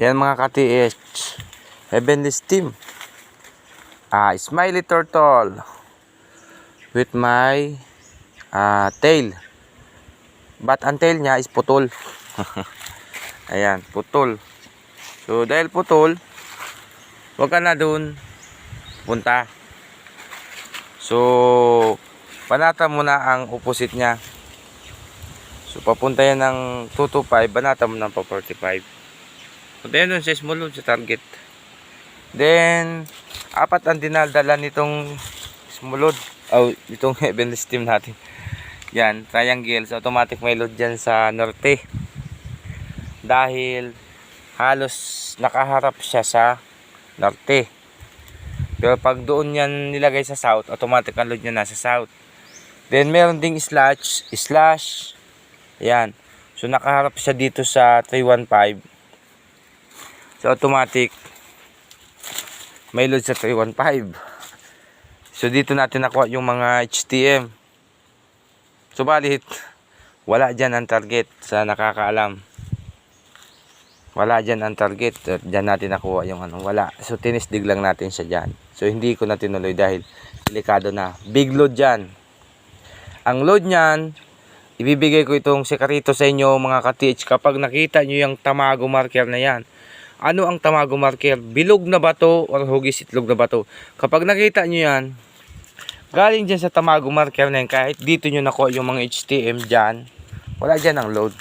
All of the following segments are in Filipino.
Yan mga ka-TH, Heavenly Steam. Smiley turtle with my tail. But ang tail niya is putol. Ayan, putol. So dahil putol, wag ka na dun punta. So banata mo na ang opposite niya. So papunta yan ng 225, banata mo ng 445. Punta yan dun sa small load, sa target. Then 4 ang dinadala nitong small load. Itong Heavenly Steam natin. Yan, triangle. So automatic may load dyan sa norte. Dahil halos nakaharap siya sa norte. Pero pag doon yan nilagay sa south, automatic ang load niya nasa south. Then meron ding slash. Yan. So nakaharap siya dito sa 315. So automatic may load sa 315. So dito natin nakuha yung mga HTM. Subalit wala dyan ang target sa nakakaalam. Wala dyan ang target. Dyan natin nakuha yung wala. So tinisdig lang natin siya dyan. So hindi ko na tinuloy dahil delikado na. Big load dyan. Ang load nyan, ibibigay ko itong sekarito sa inyo mga ka-TH. Kapag nakita nyo yung tamago marker na yan. Ano ang tamago marker? Bilog na bato or hugis itlog na bato. Kapag nakita nyo yan, galing dyan sa tamago marker na yan, kahit dito nyo nakuha yung mga HTM dyan, wala dyan ang load.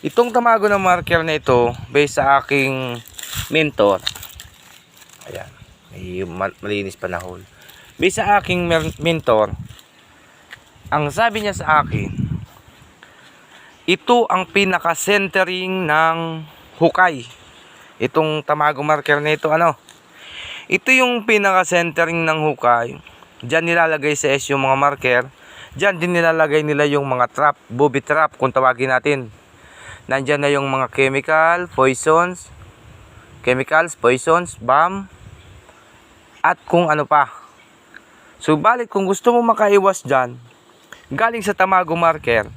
Itong tamago na marker na ito, based sa aking mentor, ayan, may malinis pa na hole. Based sa aking mentor, ang sabi niya sa akin, ito ang pinaka-centering ng hukay. Itong tamago marker na ito, ito yung pinaka-centering ng hukay. Diyan nilalagay sa S yung mga marker. Diyan din nilalagay nila yung mga trap, booby trap kung tawagin natin. Nandiyan na yung mga chemicals, poisons, bomb, at kung ano pa. Subalit kung gusto mo makaiwas dyan, galing sa tamago marker,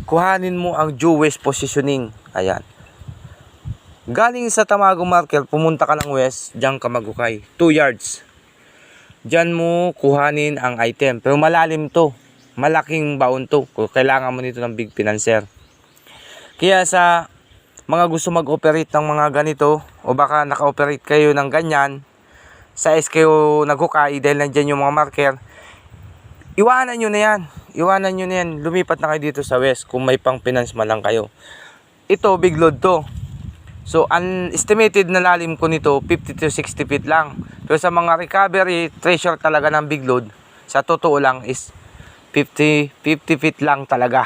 kuhanin mo ang due west positioning. Ayan. Galing sa tamago marker, pumunta ka ng west, diyan ka maghukay. 2 yards. Diyan mo kuhanin ang item. Pero malalim to. Malaking baon to. Kailangan mo nito ng big financer. Kaya sa mga gusto mag-operate ng mga ganito, o baka naka-operate kayo ng ganyan, sa S kayo naghukay dahil nandyan yung mga marker, iwanan nyo na yan. Lumipat na kayo dito sa west kung may pang finance man lang kayo. Ito, big load to. So, ang estimated na lalim ko nito, 50 to 60 feet lang. Pero sa mga recovery, treasure talaga ng big load, sa totoo lang is 50 feet lang talaga.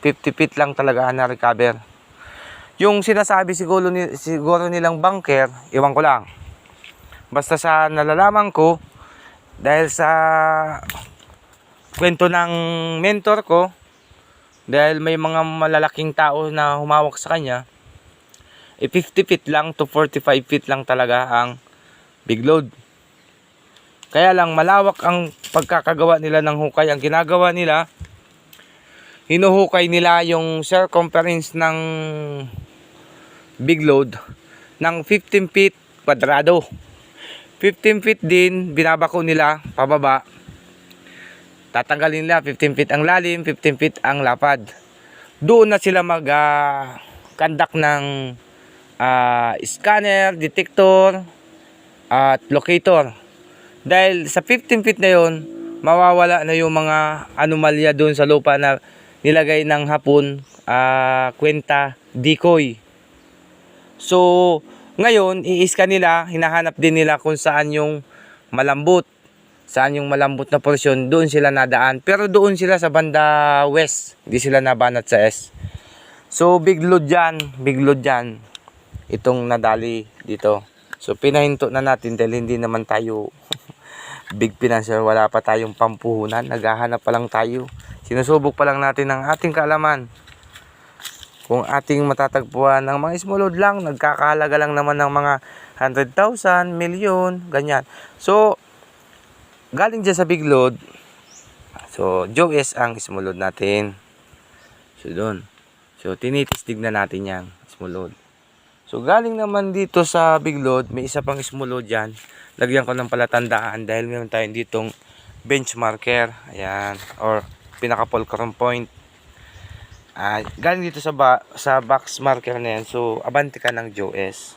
50 feet lang talaga na recover. Yung sinasabi siguro nilang bunker, iwan ko lang. Basta sa nalalaman ko, dahil sa kwento ng mentor ko, dahil may mga malalaking tao na humawak sa kanya, 50 feet lang to 45 feet lang talaga ang big load. Kaya lang malawak ang pagkakagawa nila ng hukay. Ang ginagawa nila, hinuhukay nila yung circumference ng big load ng 15 feet kwadrado. 15 feet din binabako nila pababa. Tatanggalin nila 15 feet ang lalim, 15 feet ang lapad. Doon na sila mag-conduct ng scanner, detector, at locator. Dahil sa 15 feet na yon, mawawala na yung mga anomalya doon sa lupa na nilagay ng hapon, kwenta, decoy. So, ngayon, i-scan nila, hinahanap din nila kung saan yung malambot. Saan yung malambot na porsyon, doon sila nadaan. Pero doon sila sa banda west, hindi sila nabanat sa S. So, big load dyan. Itong nadali dito. So, pinahinto na natin dahil hindi naman tayo big financer. Wala pa tayong pampuhunan. Naghahanap pa lang tayo. Sinusubok pa lang natin ang ating kaalaman. Kung ating matatagpuan ng mga small load lang, nagkakahalaga lang naman ng mga 100,000, milyon, ganyan. So, galing dyan sa big load, so Joe S ang small load natin. So doon. So, tinitistig na natin yan, small load. So, galing naman dito sa big load, may isa pang small load yan. Lagyan ko ng palatandaan dahil meron tayong ditong bench marker. Ayan, or pinaka-fulcrum point. Galing dito sa box marker na yan. So, abante ka ng JOS.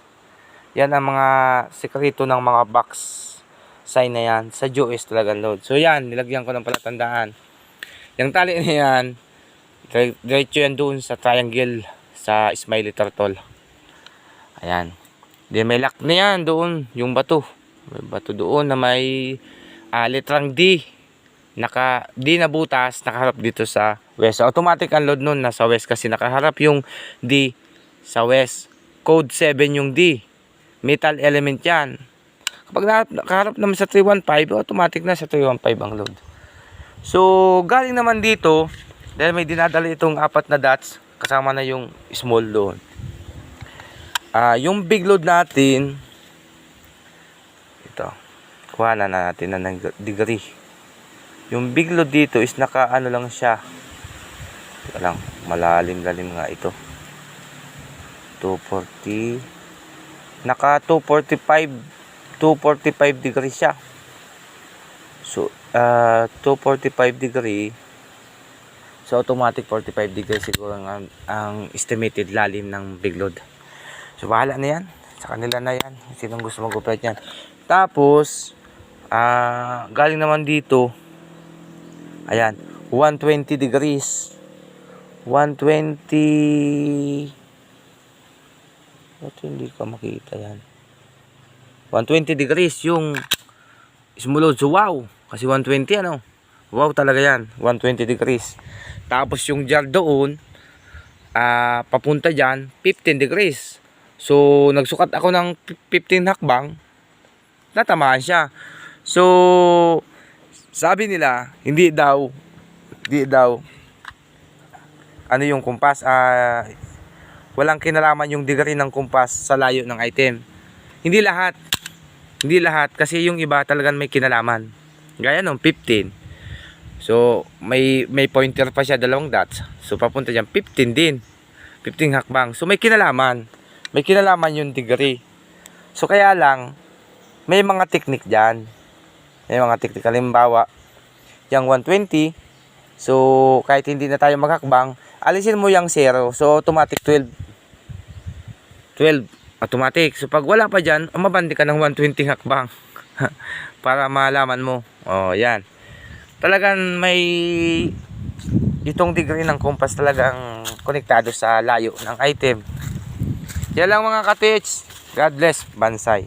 Yan ang mga sekreto ng mga box sign na yan. Sa JOS talagang load. So, yan, nilagyan ko ng palatandaan. Yung tali na yan, diretso yan doon sa triangle sa smiley turtle. Ayan. Then may lock na yan doon, yung bato. May bato doon na may letrang D. D na butas, nakaharap dito sa west. So, automatic ang load nun nasa west kasi nakaharap yung D sa west. Code 7 yung D. Metal element yan. Kapag nakaharap naman sa 315, automatic na sa 315 ang load. So, galing naman dito, dahil may dinadala itong 4 na dots, kasama na yung small doon. Yung big load natin, ito, kuha na natin na ng degree. Yung big load dito is naka ano lang siya. Teka lang, malalim-lalim nga ito. 240. Naka 245 degrees siya. So, 245 degree. So, automatic 45 degrees siguro ang estimated lalim ng big load. So, bahala na yan. Sa kanila na yan. Sinong gusto mag-operate yan. Tapos, galing naman dito, ayan, 120 degrees. 120. Ba't hindi ka makita yan? 120 degrees yung small load. So, wow. Kasi 120 ano. Wow talaga yan. 120 degrees. Tapos yung jar doon, papunta dyan, 15 degrees. So, nagsukat ako ng 15 hakbang, natamaan siya. So, sabi nila, hindi daw, ano yung kumpas, walang kinalaman yung degree ng kumpas sa layo ng item. Hindi lahat, kasi yung iba talagang may kinalaman. Gaya nung 15. So, may pointer pa siya, 2 dots. So, papunta dyan, 15 din. 15 hakbang. So, may kinalaman. May kinalaman yung degree. So, kaya lang, may mga technique dyan. May mga technique. Halimbawa, yung 120. So, kahit hindi na tayo maghakbang, alisin mo yung 0. So, automatic 12. 12. Automatic. So, pag wala pa dyan, mabandi ka ng 120 hakbang. Para malaman mo. O, yan. Talagang may itong degree ng compass talagang konektado sa layo ng item. Yan lang mga ka-teach. God bless. Bansay.